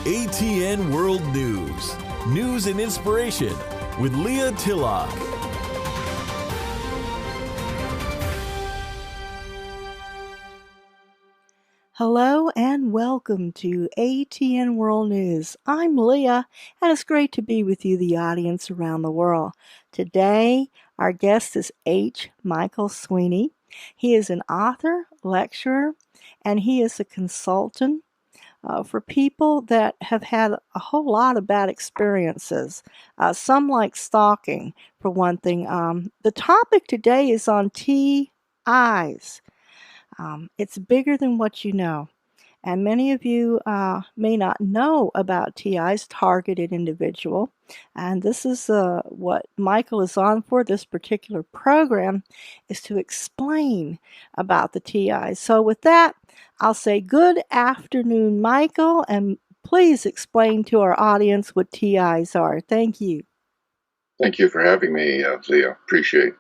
ATN World News. News and inspiration with Leah Tillock. Hello and welcome to ATN World News. I'm Leah, and it's great to be with you, the audience around the world. Today, our guest is H.Michael Sweeney. He is an author, lecturer, and he is a consultant for people that have had a whole lot of bad experiences. Some like stalking, for one thing. The topic today is on TIs. It's bigger than what you know. And many of you may not know about TIs, targeted individual. And this is what Michael is on for. This particular program is to explain about the TIs. So with that, I'll say good afternoon, Michael, and please explain to our audience what TIs are. Thank you. Thank you for having me, Leah. Appreciate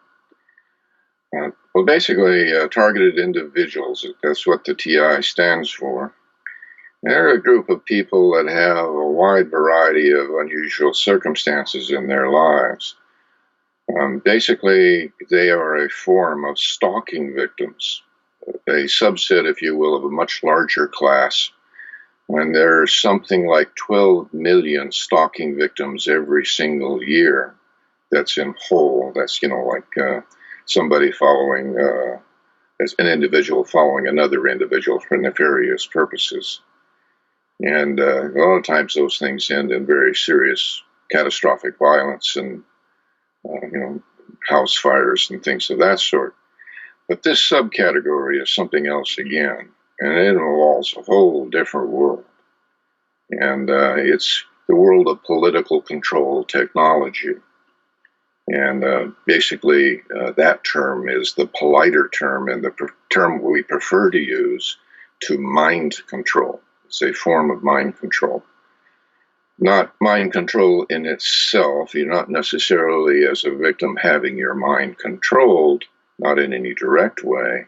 it. Well, basically, targeted individuals, that's what the TI stands for. They're a group of people that have a wide variety of unusual circumstances in their lives. Basically, they are a form of stalking victims, a subset, if you will, of a much larger class. And there's something like 12 million stalking victims every single year. That's in whole. That's, somebody following, as an individual following another individual for nefarious purposes. And a lot of times those things end in very serious, catastrophic violence and, house fires and things of that sort. But this subcategory is something else again, and it involves a whole different world. And it's the world of political control technology. And basically, that term is the politer term and the term we prefer to use to mind control. It's a form of mind control. Not mind control in itself. You're not necessarily, as a victim, having your mind controlled, not in any direct way,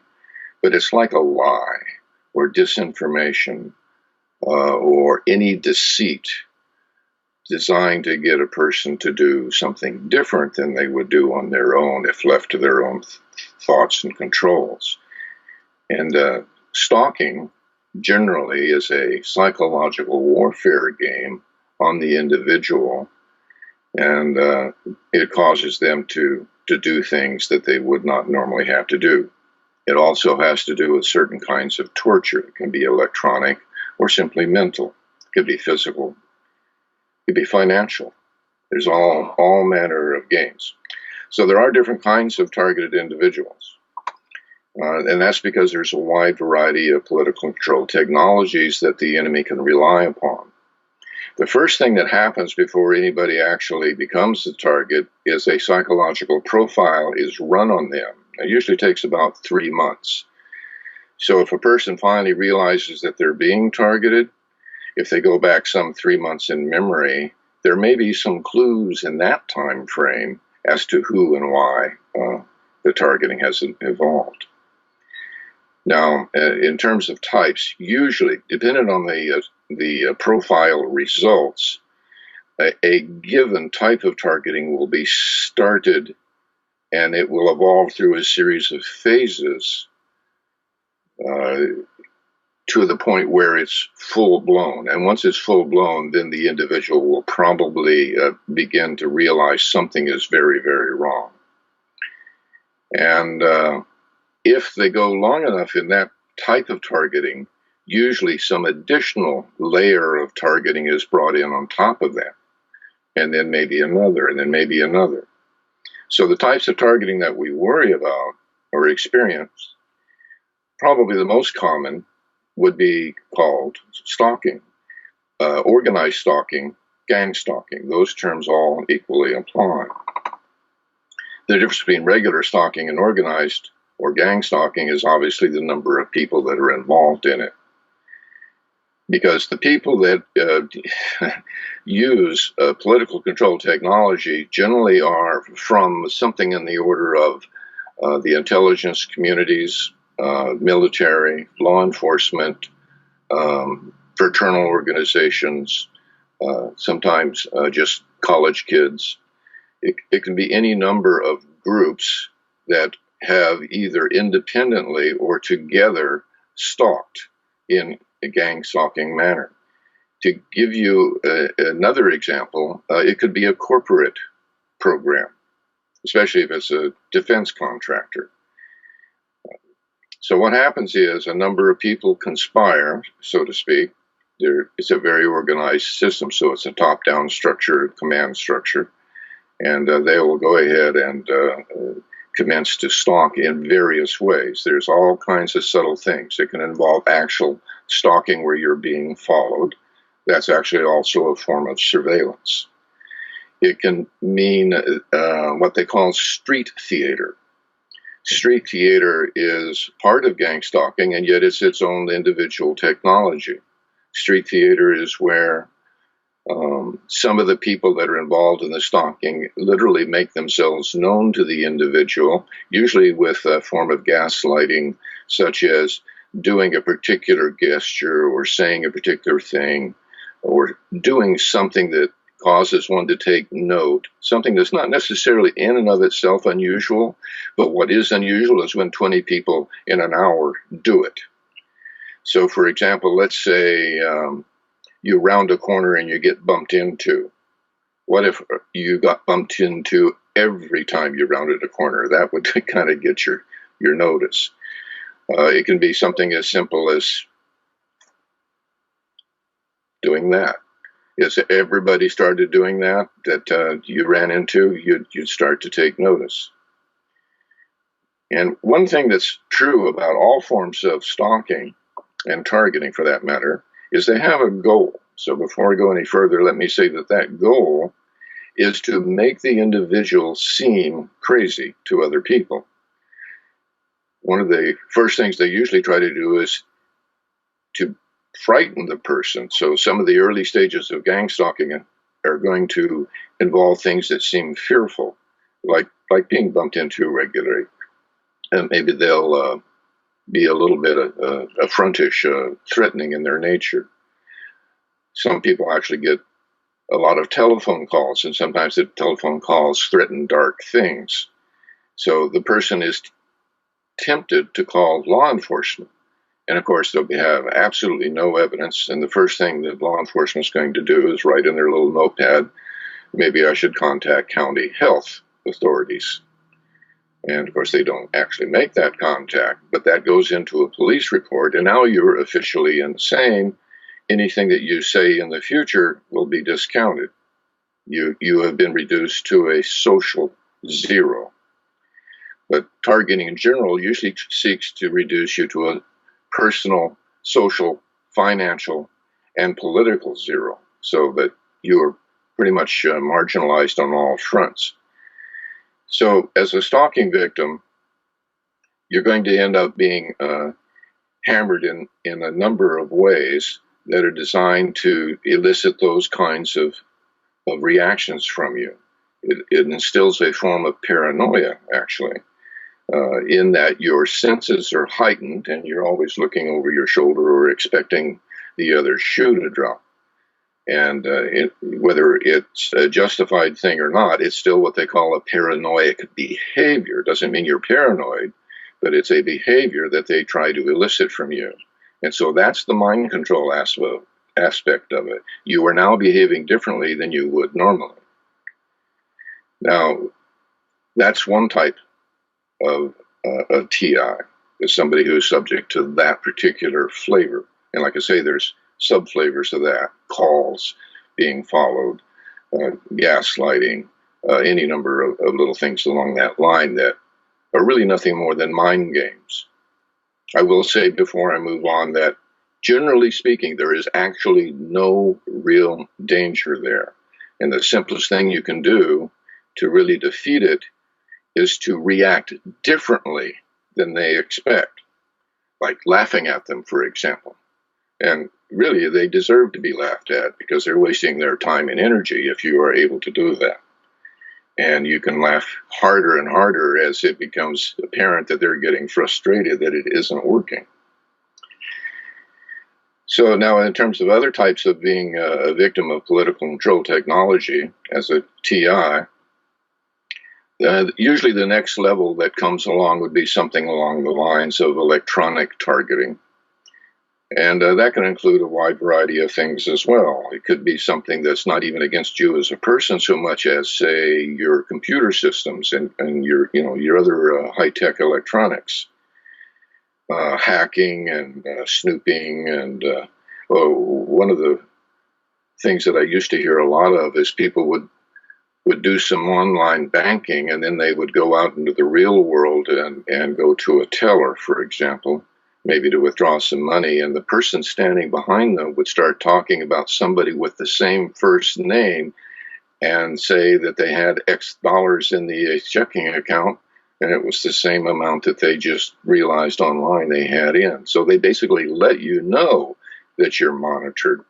but it's like a lie or disinformation or any deceit designed to get a person to do something different than they would do on their own if left to their own thoughts and controls. And stalking generally is a psychological warfare game on the individual, and it causes them to do things that they would not normally have to do. It also has to do with certain kinds of torture. It can be electronic or simply mental. It could be physical. It could be financial. There's all manner of games. So there are different kinds of targeted individuals. And that's because there's a wide variety of political control technologies that the enemy can rely upon. The first thing that happens before anybody actually becomes the target is a psychological profile is run on them. It usually takes about 3 months. So if a person finally realizes that they're being targeted, if they go back some 3 months in memory, there may be some clues in that time frame as to who and why the targeting has evolved. Now, in terms of types, usually, depending on the profile results, a given type of targeting will be started, and it will evolve through a series of phases to the point where it's full-blown. And once it's full-blown, then the individual will probably begin to realize something is very, very wrong. And if they go long enough in that type of targeting, usually some additional layer of targeting is brought in on top of that, and then maybe another, and then maybe another. So the types of targeting that we worry about or experience, probably the most common would be called stalking, organized stalking, gang stalking. Those terms all equally apply. The difference between regular stalking and organized or gang stalking is obviously the number of people that are involved in it. Because the people that use political control technology generally are from something in the order of the intelligence communities, military, law enforcement, fraternal organizations, sometimes just college kids. It can be any number of groups that have either independently or together stalked in a gang stalking manner. To give you another example, it could be a corporate program, especially if it's a defense contractor. So what happens is a number of people conspire, so to speak. It's a very organized system, so it's a top-down structure, command structure, and they will go ahead and commence to stalk in various ways. There's all kinds of subtle things. It can involve actual stalking where you're being followed. That's actually also a form of surveillance. It can mean what they call street theater. Street theater is part of gang stalking, and yet it's its own individual technology. Street theater is where some of the people that are involved in the stalking literally make themselves known to the individual, usually with a form of gaslighting, such as doing a particular gesture or saying a particular thing or doing something that causes one to take note, something that's not necessarily in and of itself unusual, but what is unusual is when 20 people in an hour do it. So, for example, let's say you round a corner and you get bumped into. What if you got bumped into every time you rounded a corner? That would kind of get your notice. It can be something as simple as doing that. If everybody started doing that you ran into, you'd start to take notice. And one thing that's true about all forms of stalking, and targeting for that matter, is they have a goal. So before I go any further, let me say that goal is to make the individual seem crazy to other people. One of the first things they usually try to do is to frighten the person. So some of the early stages of gang stalking are going to involve things that seem fearful, like being bumped into regularly. And maybe they'll be a little bit affrontish, threatening in their nature. Some people actually get a lot of telephone calls, and sometimes the telephone calls threaten dark things. So the person is tempted to call law enforcement. And of course, they'll have absolutely no evidence. And the first thing that law enforcement is going to do is write in their little notepad, maybe I should contact county health authorities. And of course, they don't actually make that contact, but that goes into a police report. And now you're officially insane. Anything that you say in the future will be discounted. You have been reduced to a social zero. But targeting in general usually seeks to reduce you to a personal, social, financial, and political zero, so that you're pretty much marginalized on all fronts. So as a stalking victim, you're going to end up being hammered in a number of ways that are designed to elicit those kinds of reactions from you. It instills a form of paranoia, actually, in that your senses are heightened and you're always looking over your shoulder or expecting the other shoe to drop. And whether it's a justified thing or not, it's still what they call a paranoid behavior. It doesn't mean you're paranoid, but it's a behavior that they try to elicit from you. And so that's the mind control aspect of it. You are now behaving differently than you would normally. Now, that's one type of a TI, is somebody who's subject to that particular flavor. And like I say, there's sub-flavors of that: calls, being followed, gaslighting, any number of little things along that line that are really nothing more than mind games. I will say before I move on that, generally speaking, there is actually no real danger there. And the simplest thing you can do to really defeat it is to react differently than they expect, like laughing at them, for example. And really, they deserve to be laughed at because they're wasting their time and energy if you are able to do that. And you can laugh harder and harder as it becomes apparent that they're getting frustrated that it isn't working. So now, in terms of other types of being a victim of political control technology as a TI, usually the next level that comes along would be something along the lines of electronic targeting. And that can include a wide variety of things as well. It could be something that's not even against you as a person so much as, say, your computer systems and your other high-tech electronics. Hacking and snooping. And one of the things that I used to hear a lot of is people would do some online banking, and then they would go out into the real world and go to a teller, for example, maybe to withdraw some money, and the person standing behind them would start talking about somebody with the same first name and say that they had X dollars in the checking account, and it was the same amount that they just realized online they had in. So they basically let you know that you're monitored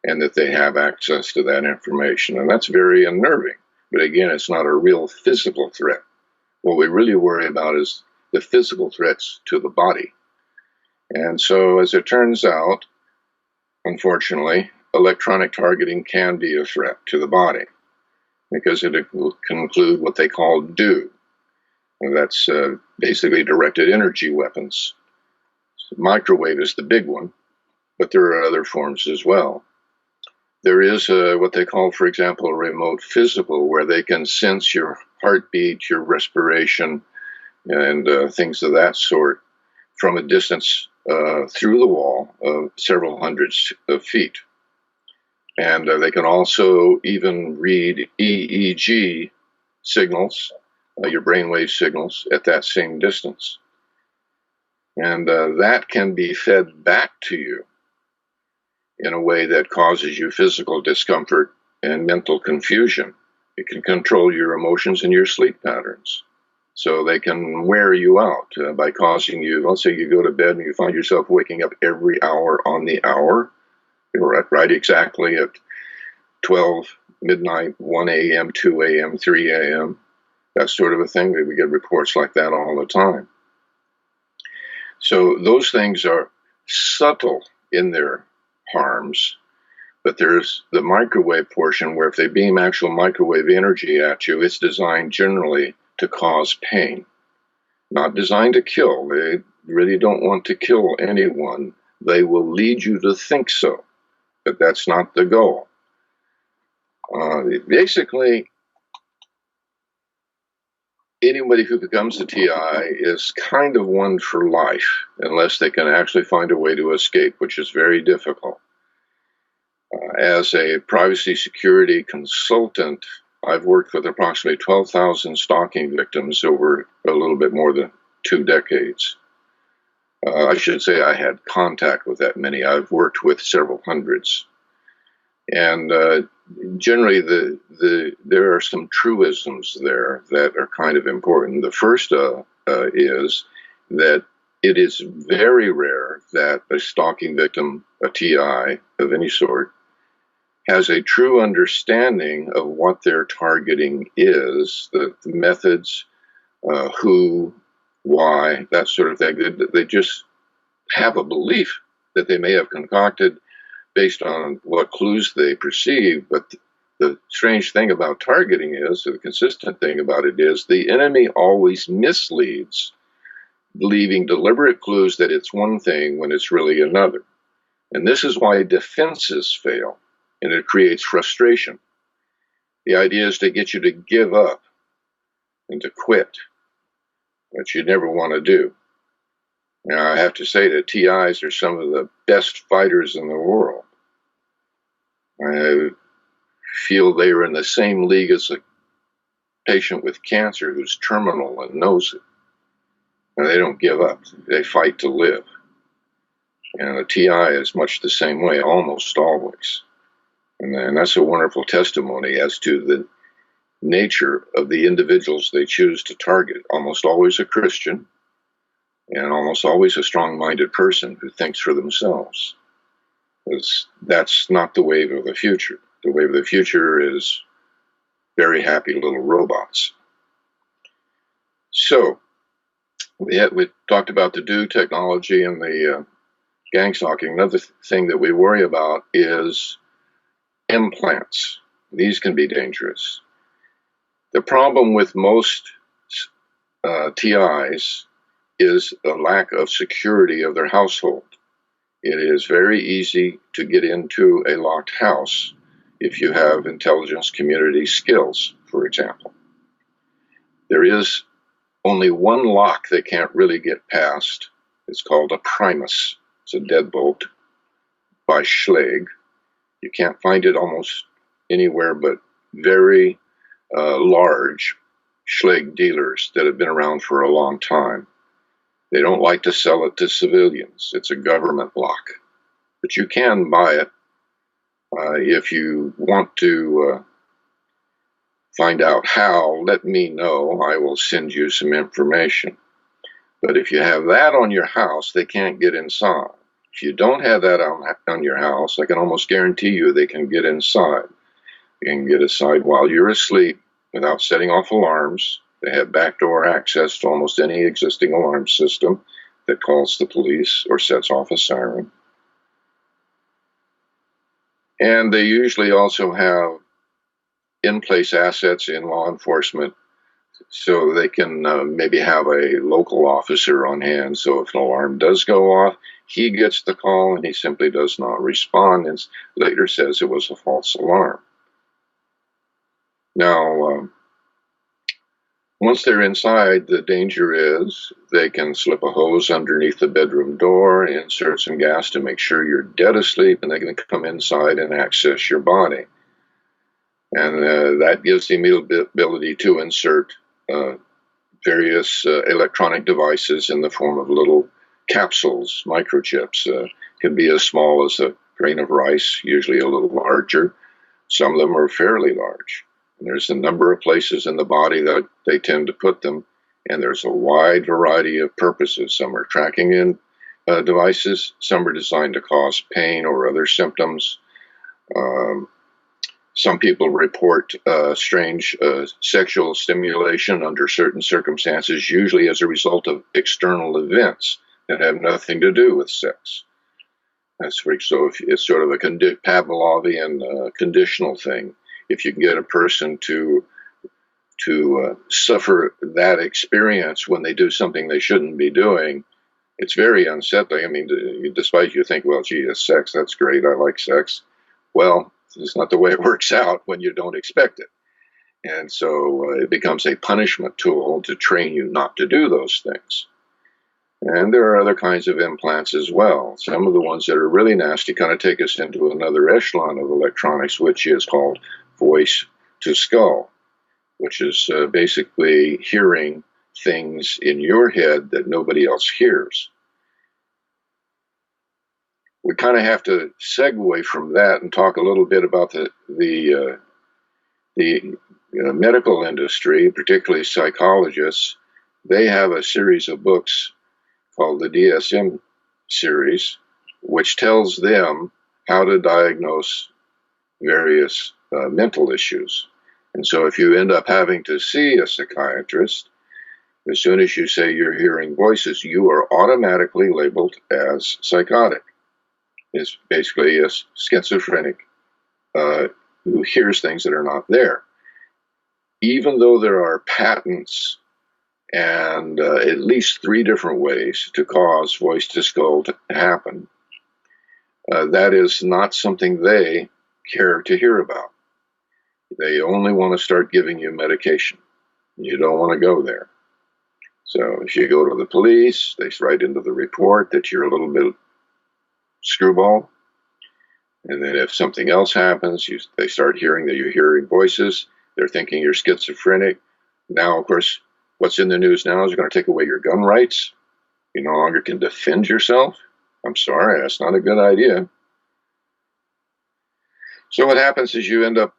and that they have access to that information. And that's very unnerving. But again, it's not a real physical threat. What we really worry about is the physical threats to the body. And so, as it turns out, unfortunately, electronic targeting can be a threat to the body because it can include what they call DO. And that's basically directed energy weapons. Microwave is the big one, but there are other forms as well. There is what they call, for example, a remote physical, where they can sense your heartbeat, your respiration, and things of that sort from a distance through the wall of several hundreds of feet. And they can also even read EEG signals, your brainwave signals, at that same distance. And that can be fed back to you in a way that causes you physical discomfort and mental confusion. It can control your emotions and your sleep patterns. So they can wear you out by causing you, let's say you go to bed and you find yourself waking up every hour on the hour, right exactly at 12, midnight, 1 a.m., 2 a.m., 3 a.m., that sort of a thing. We get reports like that all the time. So those things are subtle in their harms, but there's the microwave portion where if they beam actual microwave energy at you, it's designed generally to cause pain, not designed to kill. They really don't want to kill anyone. They will lead you to think so, but that's not the goal. Basically, anybody who becomes a TI is kind of one for life, unless they can actually find a way to escape, which is very difficult. As a privacy security consultant, I've worked with approximately 12,000 stalking victims over a little bit more than 2 decades. I should say I had contact with that many. I've worked with several hundreds. And generally, there are some truisms there that are kind of important. The first is that it is very rare that a stalking victim, a TI of any sort, has a true understanding of what their targeting is, the methods, who, why, that sort of thing. They just have a belief that they may have concocted based on what clues they perceive. But the strange thing about targeting is, or the consistent thing about it is, the enemy always misleads, leaving deliberate clues that it's one thing when it's really another. And this is why defenses fail, and it creates frustration. The idea is to get you to give up and to quit, which you never want to do. Now, I have to say that TIs are some of the best fighters in the world. I feel they are in the same league as a patient with cancer who's terminal and knows it. And they don't give up. They fight to live. And a TI is much the same way, almost always. And that's a wonderful testimony as to the nature of the individuals they choose to target. Almost always a Christian, and almost always a strong-minded person who thinks for themselves. That's not the wave of the future. The wave of the future is very happy little robots. So, we talked about the DO technology and the gang stalking. Another thing that we worry about is implants. These can be dangerous. The problem with most TIs is a lack of security of their household. It is very easy to get into a locked house if you have intelligence community skills, for example. There is only one lock they can't really get past. It's called a primus. It's a deadbolt by Schlage. You can't find it almost anywhere but very large Schlage dealers that have been around for a long time. They don't like to sell it to civilians. It's a government lock. But you can buy it. If you want to find out how, let me know. I will send you some information. But if you have that on your house, they can't get inside. If you don't have that on your house, I can almost guarantee you they can get inside. They can get inside while you're asleep without setting off alarms. They have backdoor access to almost any existing alarm system that calls the police or sets off a siren. And they usually also have in-place assets in law enforcement, so they can maybe have a local officer on hand. So if an alarm does go off, he gets the call and he simply does not respond and later says it was a false alarm. Now, once they're inside, the danger is they can slip a hose underneath the bedroom door, insert some gas to make sure you're dead asleep, and they can come inside and access your body. And that gives them the ability to insert various electronic devices in the form of little capsules, microchips. Can be as small as a grain of rice, usually a little larger. Some of them are fairly large. And there's a number of places in the body that they tend to put them, and there's a wide variety of purposes. Some are tracking in devices, some are designed to cause pain or other symptoms. Some people report strange sexual stimulation under certain circumstances, usually as a result of external events that have nothing to do with sex. So it's sort of a Pavlovian conditional thing. If you can get a person to suffer that experience when they do something they shouldn't be doing, it's very unsettling. I mean, despite you think, well, gee, it's sex, that's great, I like sex. Well, it's not the way it works out when you don't expect it. And so it becomes a punishment tool to train you not to do those things. And there are other kinds of implants as well. Some of the ones that are really nasty kind of take us into another echelon of electronics, which is called voice to skull, which is basically hearing things in your head that nobody else hears. We kind of have to segue from that and talk a little bit about the medical industry, particularly psychologists. They have a series of books called the DSM series, which tells them how to diagnose various mental issues. And so if you end up having to see a psychiatrist, as soon as you say you're hearing voices, you are automatically labeled as psychotic. It's basically a schizophrenic who hears things that are not there. Even though there are patents and at least 3 different ways to cause voice to skull to happen, that is not something they care to hear about. They only want to start giving you medication. You don't want to go there. So if you go to the police, they write into the report that you're a little bit screwball. And then if something else happens, they start hearing that you're hearing voices. They're thinking you're schizophrenic. Now, of course, what's in the news now is they're going to take away your gun rights. You no longer can defend yourself. I'm sorry, that's not a good idea. So what happens is you end up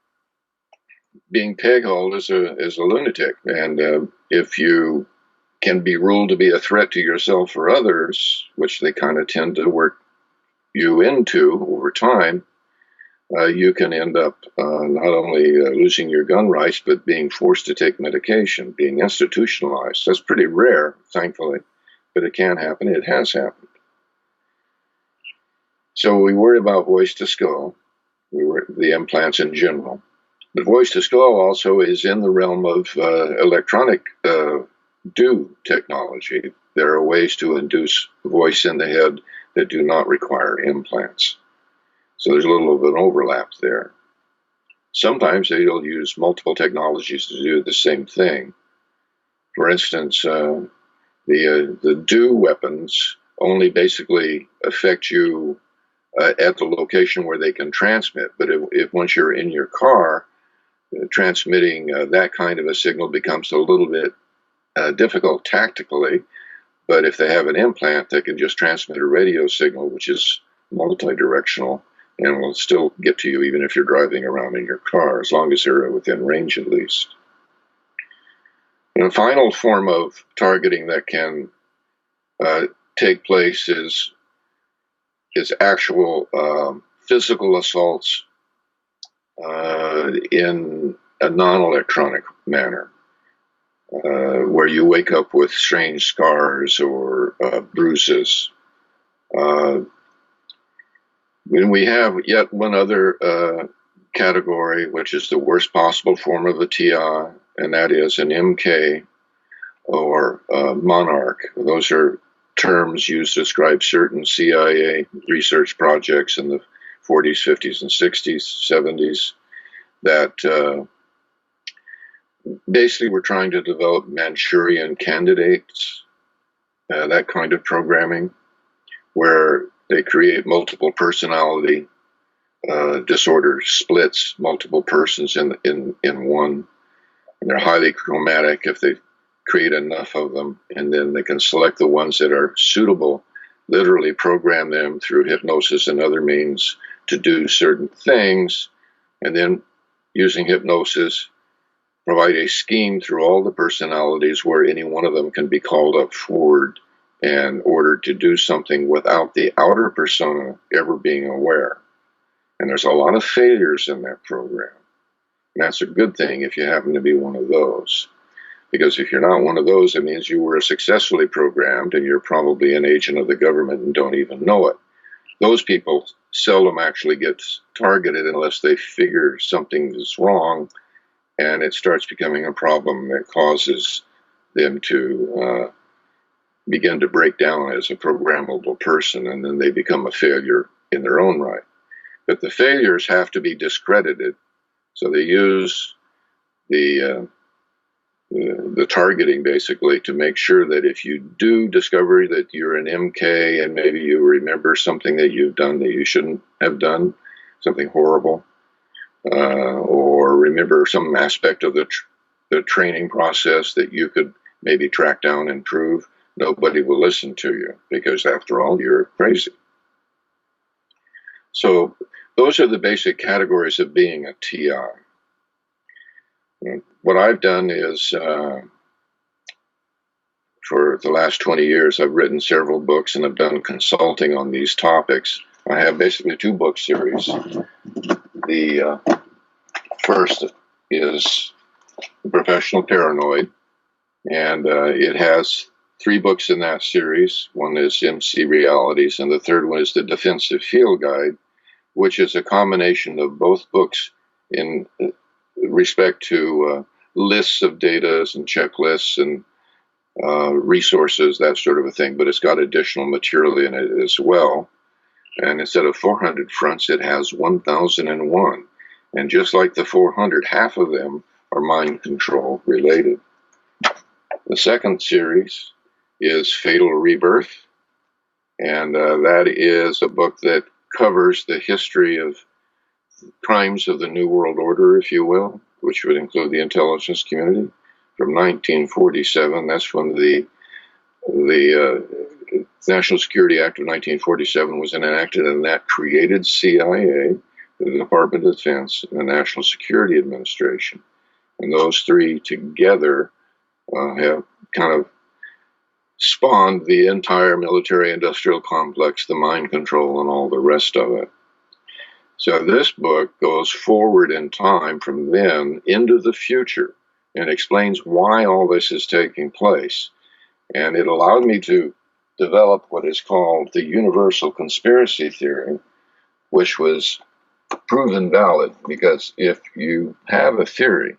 being peg-hauled as a lunatic. And if you can be ruled to be a threat to yourself or others, which they kind of tend to work you into over time, you can end up not only losing your gun rights, but being forced to take medication, being institutionalized. That's pretty rare, thankfully, but it can happen. It has happened. So we worry about voice to skull, the implants in general. But voice to skull also is in the realm of electronic do technology. There are ways to induce voice in the head that do not require implants. So there's a little of an overlap there. Sometimes they'll use multiple technologies to do the same thing. For instance, the do weapons only basically affect you at the location where they can transmit. But if once you're in your car, transmitting that kind of a signal becomes a little bit difficult tactically. But if they have an implant, they can just transmit a radio signal, which is multi-directional, and will still get to you even if you're driving around in your car, as long as they're within range at least. And a final form of targeting that can take place is actual physical assaults in a non-electronic manner, where you wake up with strange scars or bruises. And we have yet one other category, which is the worst possible form of a TI, and that is an MK or monarch. Those are terms used to describe certain CIA research projects in the 40s, 50s, and 60s, 70s that basically were trying to develop Manchurian candidates, that kind of programming, where they create multiple personality disorder splits, multiple persons in one, and they're highly chromatic if they create enough of them, and then they can select the ones that are suitable, literally program them through hypnosis and other means to do certain things, and then using hypnosis provide a scheme through all the personalities where any one of them can be called up forward and ordered to do something without the outer persona ever being aware. And there's a lot of failures in that program. And that's a good thing if you happen to be one of those. Because if you're not one of those, it means you were successfully programmed and you're probably an agent of the government and don't even know it. Those people seldom actually get targeted unless they figure something is wrong and it starts becoming a problem that causes them to begin to break down as a programmable person, and then they become a failure in their own right. But the failures have to be discredited, so they use the targeting basically to make sure that if you do discover that you're an MK and maybe you remember something that you've done that you shouldn't have done, something horrible, or remember some aspect of the training process that you could maybe track down and prove, nobody will listen to you because, after all, you're crazy. So those are the basic categories of being a TI. What I've done is, for the last 20 years, I've written several books and I've done consulting on these topics. I have basically 2 book series. The first is Professional Paranoid, and it has 3 books in that series. One is MC Realities, and the third one is the Defensive Field Guide, which is a combination of both books in respect to lists of data and checklists and resources, that sort of a thing, but it's got additional material in it as well. And instead of 400 fronts, it has 1,001. And just like the 400, half of them are mind control related. The second series is Fatal Rebirth, and that is a book that covers the history of crimes of the New World Order, if you will, which would include the intelligence community, from 1947. That's when the National Security Act of 1947 was enacted, and that created CIA, the Department of Defense, and the National Security Administration. And those 3 together have kind of spawned the entire military-industrial complex, the mind control, and all the rest of it. So this book goes forward in time from then into the future and explains why all this is taking place. And it allowed me to developed what is called the universal conspiracy theory, which was proven valid because if you have a theory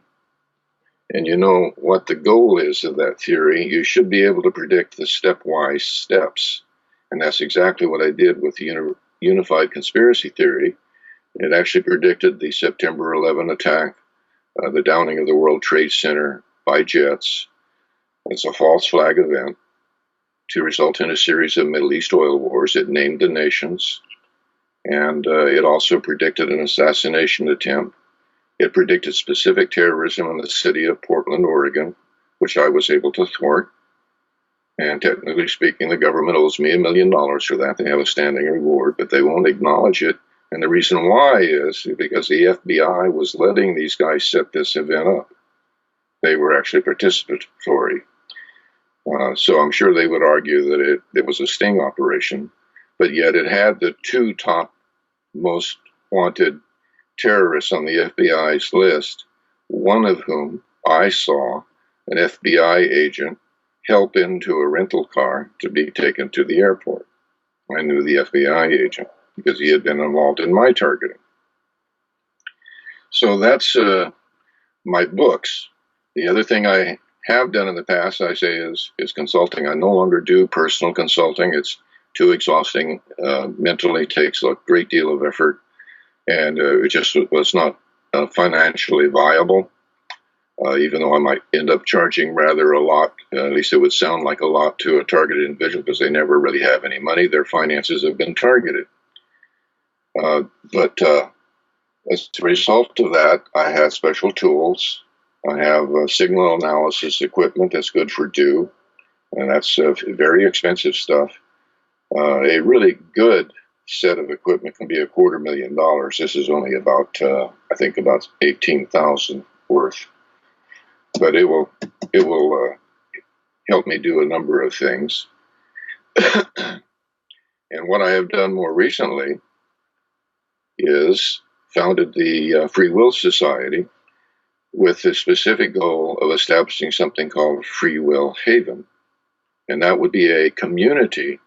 and you know what the goal is of that theory, you should be able to predict the stepwise steps. And that's exactly what I did with the unified conspiracy theory. It actually predicted the September 11 attack, the downing of the World Trade Center by jets. It's a false flag event to result in a series of Middle East oil wars. It named the nations, and it also predicted an assassination attempt. It predicted specific terrorism in the city of Portland, Oregon, which I was able to thwart. And technically speaking, the government owes me $1 million for that. They have a standing reward, but they won't acknowledge it. And the reason why is because the FBI was letting these guys set this event up. They were actually participatory. So I'm sure they would argue that it was a sting operation, but yet it had the two top most wanted terrorists on the FBI's list, one of whom I saw an FBI agent help into a rental car to be taken to the airport. I knew the FBI agent because he had been involved in my targeting. So that's my books. The other thing I have done in the past, I say, is consulting. I no longer do personal consulting. It's too exhausting. Mentally takes a great deal of effort, and it just was not financially viable. Even though I might end up charging rather a lot, at least it would sound like a lot to a targeted individual because they never really have any money. Their finances have been targeted. But as a result of that, I have special tools. I have signal analysis equipment that's good for do, and that's very expensive stuff. A really good set of equipment can be $250,000. This is only about, I think, about $18,000 worth. But it will help me do a number of things. And what I have done more recently is founded the Free Will Society with the specific goal of establishing something called Free Will Haven. And that would be a community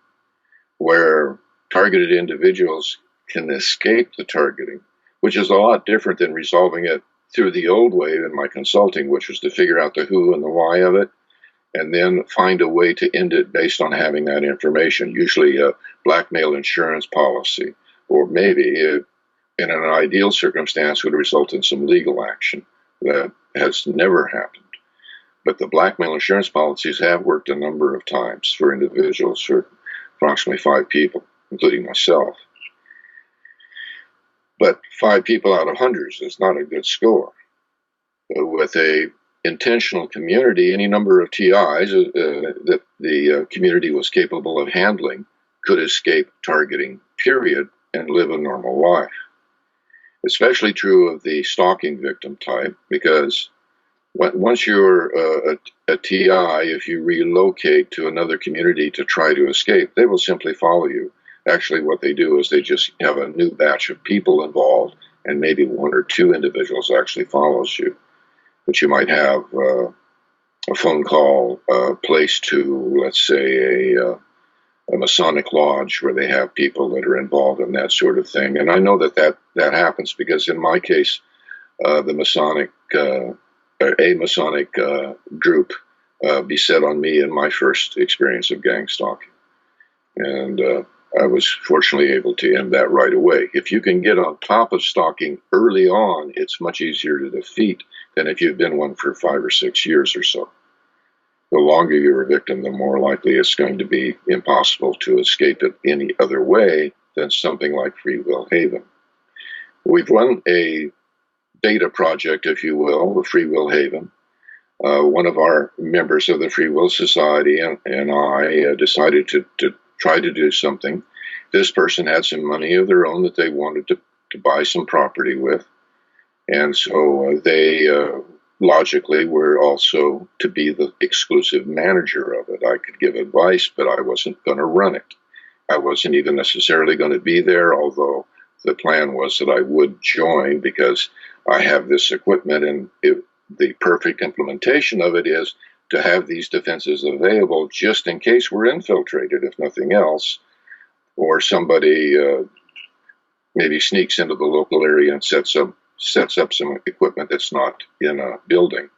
where targeted individuals can escape the targeting, which is a lot different than resolving it through the old way in my consulting, which was to figure out the who and the why of it, and then find a way to end it based on having that information, usually a blackmail insurance policy, or maybe in an ideal circumstance would result in some legal action. That has never happened. But the blackmail insurance policies have worked a number of times for individuals, for approximately 5 people, including myself. But 5 people out of hundreds is not a good score. With a intentional community, any number of TIs that the community was capable of handling could escape targeting, period, and live a normal life. Especially true of the stalking victim type, because once you're a TI, if you relocate to another community to try to escape, they will simply follow you. Actually, what they do is they just have a new batch of people involved, and maybe 1 or 2 individuals actually follows you. But you might have a phone call placed to, let's say, a Masonic lodge where they have people that are involved in that sort of thing. And I know that happens because in my case, the Masonic, a Masonic group beset on me in my first experience of gang stalking. And I was fortunately able to end that right away. If you can get on top of stalking early on, it's much easier to defeat than if you've been one for 5 or 6 years or so. The longer you're a victim, the more likely it's going to be impossible to escape it any other way than something like Free Will Haven. We've run a beta project, if you will, with Free Will Haven. One of our members of the Free Will Society and I decided to try to do something. This person had some money of their own that they wanted to buy some property with. And so they logically were also to be the exclusive manager of it. I could give advice, but I wasn't going to run it. I wasn't even necessarily going to be there, although the plan was that I would join because I have this equipment, and the perfect implementation of it is to have these defenses available just in case we're infiltrated, if nothing else, or somebody maybe sneaks into the local area and sets up some equipment that's not in a building.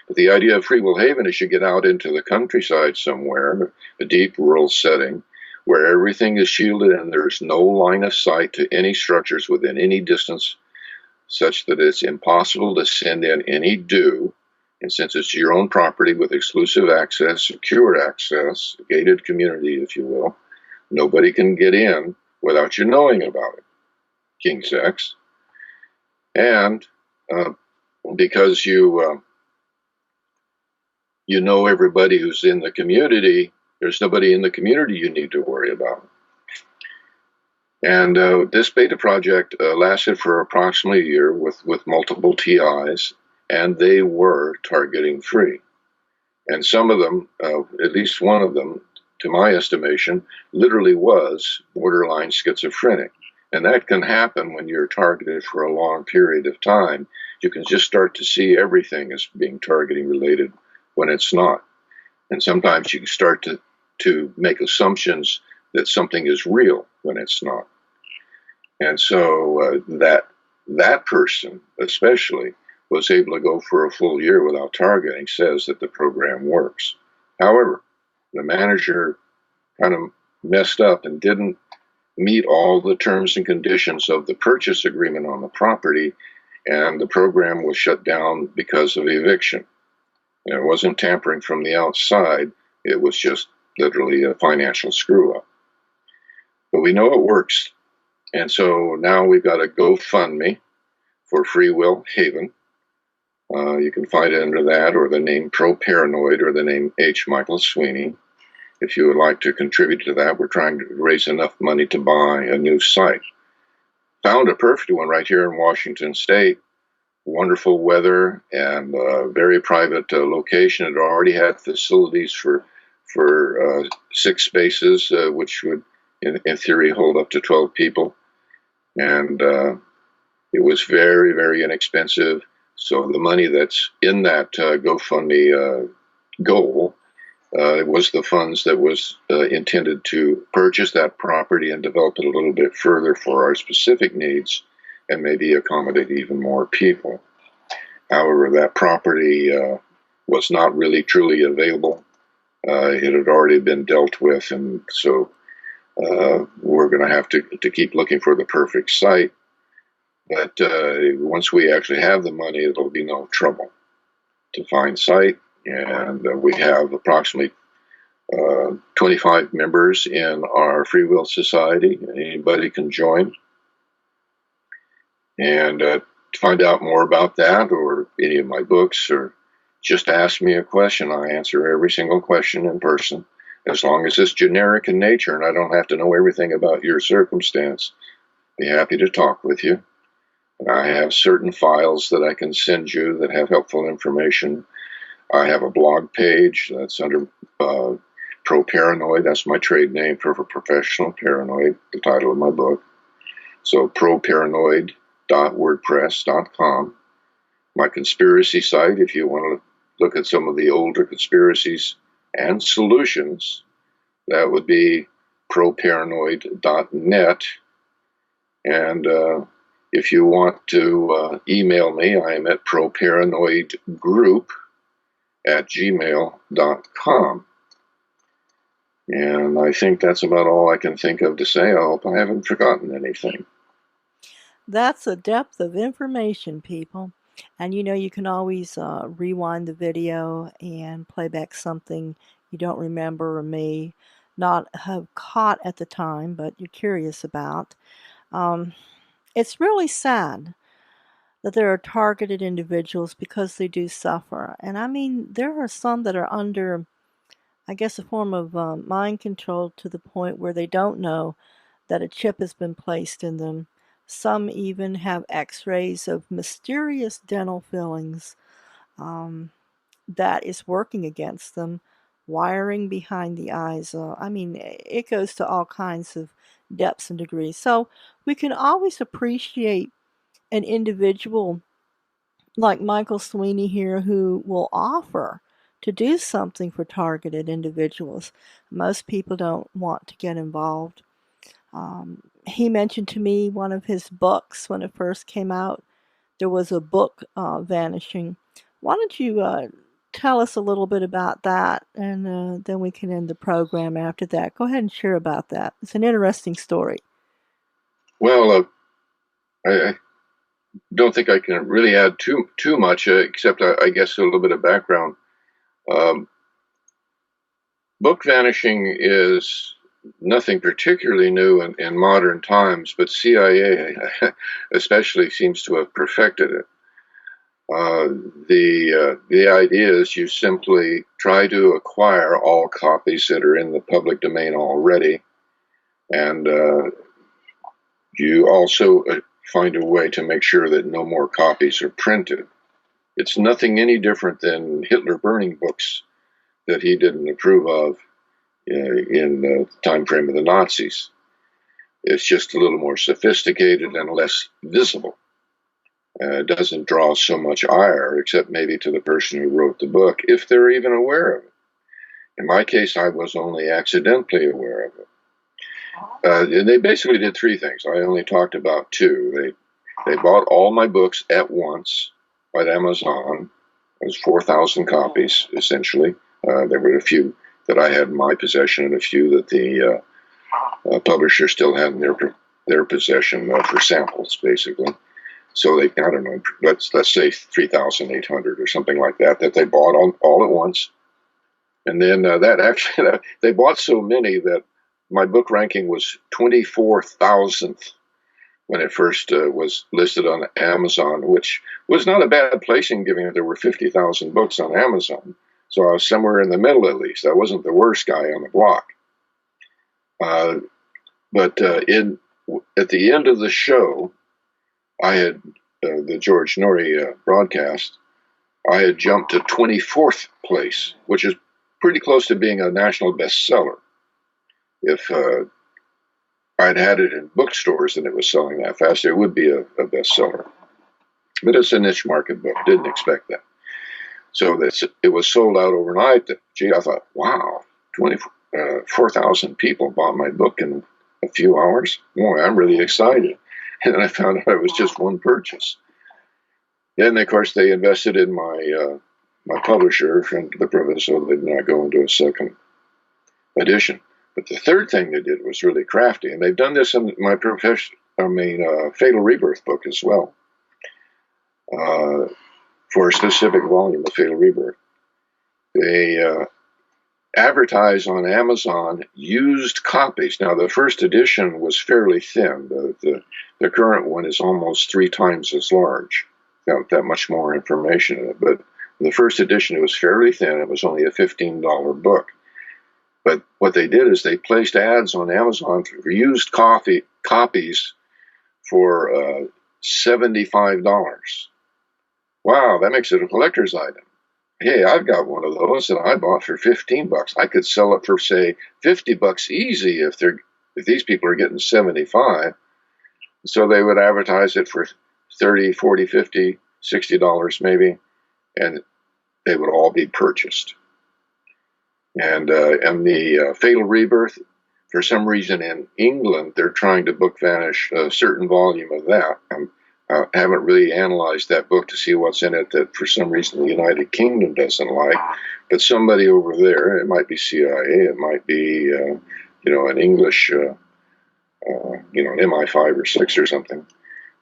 But the idea of free will haven is you get out into the countryside somewhere, a deep rural setting, where everything is shielded and there's no line of sight to any structures within any distance, such that it's impossible to send in any due. And since it's your own property with exclusive access, secure access, gated community, if you will, nobody can get in without you knowing about it. King sex. And because you know everybody who's in the community, there's nobody in the community you need to worry about. And this beta project lasted for approximately a year with multiple TIs, and they were targeting free. And some of them, at least one of them, to my estimation, literally was borderline schizophrenic. And that can happen when you're targeted for a long period of time. You can just start to see everything as being targeting related when it's not. And sometimes you can start to make assumptions that something is real when it's not. And so that person especially was able to go for a full year without targeting, says that the program works. However, the manager kind of messed up and didn't meet all the terms and conditions of the purchase agreement on the property, and the program was shut down because of eviction. And it wasn't tampering from the outside, it was just literally a financial screw-up. But we know it works, and so now we've got a GoFundMe for Free Will Haven. You can find it under that, or the name Pro Paranoid, or the name H.Michael Sweeney. If you would like to contribute to that, we're trying to raise enough money to buy a new site. Found a perfect one right here in Washington State. Wonderful weather and very private location. It already had facilities for 6 spaces, which would, in theory, hold up to 12 people. And it was very, very inexpensive. So the money that's in that GoFundMe goal it was the funds that was intended to purchase that property and develop it a little bit further for our specific needs and maybe accommodate even more people. However, that property was not really truly available. It had already been dealt with, and so we're going to have to keep looking for the perfect site. But once we actually have the money, it'll be no trouble to find site. And we have approximately 25 members in our Free Will Society. Anybody can join. And to find out more about that, or any of my books, or just ask me a question. I answer every single question in person, as long as it's generic in nature and I don't have to know everything about your circumstance. Be happy to talk with you. And I have certain files that I can send you that have helpful information. I have a blog page that's under Pro Paranoid. That's my trade name for professional paranoid, the title of my book. So proparanoid.wordpress.com. My conspiracy site, if you want to look at some of the older conspiracies and solutions, that would be proparanoid.net. And if you want to email me, I am at proparanoidgroup@gmail.com. And I think that's about all I can think of to say. I hope I haven't forgotten anything. That's a depth of information, people. And you can always rewind the video and play back something you don't remember or may not have caught at the time, but you're curious about. It's really sad that there are targeted individuals because they do suffer. And I mean, there are some that are under, I guess, a form of mind control to the point where they don't know that a chip has been placed in them. Some even have x-rays of mysterious dental fillings that is working against them, wiring behind the eyes. I mean, it goes to all kinds of depths and degrees. So we can always appreciate an individual like Michael Sweeney here who will offer to do something for targeted individuals. Most people don't want to get involved. He mentioned to me one of his books when it first came out. There was a book vanishing. Why don't you tell us a little bit about that, and then we can end the program after that. Go ahead and share about that. It's an interesting story. Well, I don't think I can really add too much, except I guess a little bit of background. Book vanishing is nothing particularly new in modern times, but CIA especially seems to have perfected it. The idea is you simply try to acquire all copies that are in the public domain already, and you also find a way to make sure that no more copies are printed. It's nothing any different than Hitler burning books that he didn't approve of in the time frame of the Nazis. It's just a little more sophisticated and less visible. It doesn't draw so much ire, except maybe to the person who wrote the book, if they're even aware of it. In my case, I was only accidentally aware of it. And they basically did three things. I only talked about two. They bought all my books at once at Amazon. It was 4,000 copies, essentially. There were a few that I had in my possession and a few that the publisher still had in their possession for samples, basically. So they, I don't know, let's say 3,800 or something like that they bought all at once. And then they bought so many that my book ranking was 24,000th when it first was listed on Amazon, which was not a bad placing given that there were 50,000 books on Amazon. So I was somewhere in the middle at least. I wasn't the worst guy on the block. But at the end of the show, I had the George Norrie broadcast. I had jumped to 24th place, which is pretty close to being a national bestseller. If I'd had it in bookstores and it was selling that fast, it would be a bestseller. But it's a niche market book. Didn't expect that. So it was sold out overnight. I thought, wow, 4,000 people bought my book in a few hours. Boy, I'm really excited. And then I found out it was just one purchase. Then, of course, they invested in my publisher from the privilege, so they did not go into a second edition. But the third thing they did was really crafty, and they've done this in my Fatal Rebirth book as well. For a specific volume of Fatal Rebirth, they advertise on Amazon used copies. Now, the first edition was fairly thin. The current one is almost 3 times as large. Got that much more information in it. But the first edition, it was fairly thin. It was only a $15 book. But what they did is they placed ads on Amazon for used copies for $75. Wow, that makes it a collector's item. Hey, I've got one of those that I bought for $15. I could sell it for, say, $50 easy if these people are getting $75. So they would advertise it for $30, $40, $50, $60 maybe, and they would all be purchased. And the Fatal Rebirth, for some reason in England, they're trying to book vanish a certain volume of that. I haven't really analyzed that book to see what's in it that for some reason the United Kingdom doesn't like. But somebody over there, it might be CIA, it might be, an English, an MI5 or 6 or something.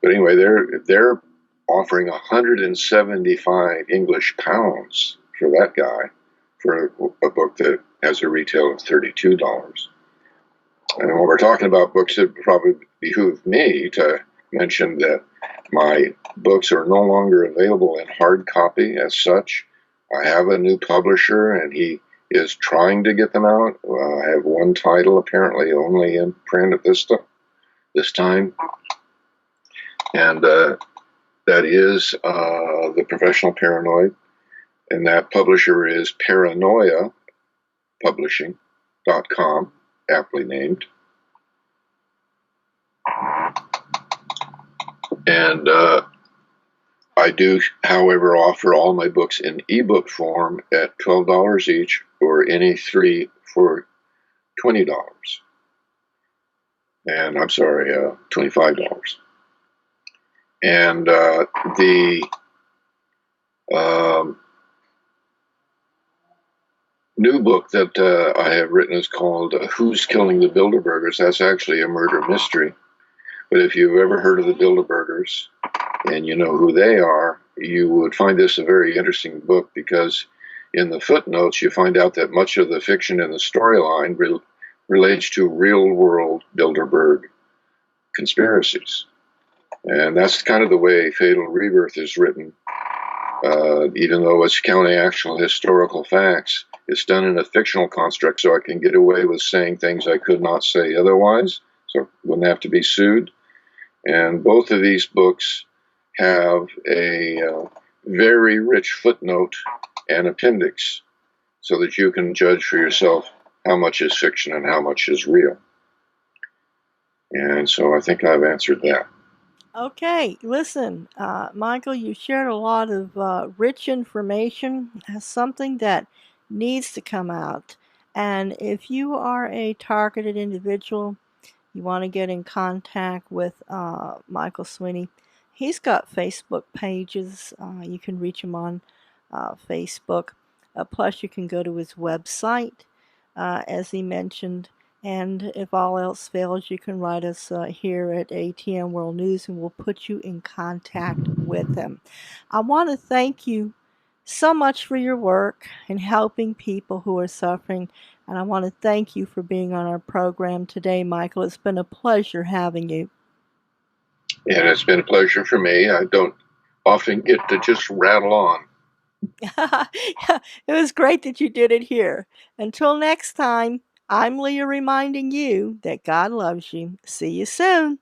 But anyway, they're offering 175 English pounds for that guy for a book that has a retail of $32. And when we're talking about books, it probably behoove me to mention that my books are no longer available in hard copy as such. I have a new publisher, and he is trying to get them out. I have one title apparently only in print at this time, and that is The Professional Paranoid, and that publisher is paranoiapublishing.com, aptly named. And I do, however, offer all my books in ebook form at $12 each, or any three for $20. And I'm sorry, $25. And the um, new book that I have written is called Who's Killing the Bilderbergers? That's actually a murder mystery. But if you've ever heard of the Bilderbergers and you know who they are, you would find this a very interesting book, because in the footnotes you find out that much of the fiction in the storyline relates to real-world Bilderberg conspiracies. And that's kind of the way Fatal Rebirth is written. Even though it's counting actual historical facts, it's done in a fictional construct, so I can get away with saying things I could not say otherwise, so I wouldn't have to be sued. And both of these books have a very rich footnote and appendix, so that you can judge for yourself how much is fiction and how much is real. And so I think I've answered that. Okay, listen, Michael, you shared a lot of rich information. That's something that needs to come out. And if you are a targeted individual, you want to get in contact with Michael Sweeney, he's got Facebook pages. You can reach him on Facebook. Plus, you can go to his website, as he mentioned. And if all else fails, you can write us here at ATN World News, and we'll put you in contact with him. I want to thank you so much for your work in helping people who are suffering. And I want to thank you for being on our program today, Michael. It's been a pleasure having you. And it's been a pleasure for me. I don't often get to just rattle on. It was great that you did it here. Until next time, I'm Leah reminding you that God loves you. See you soon.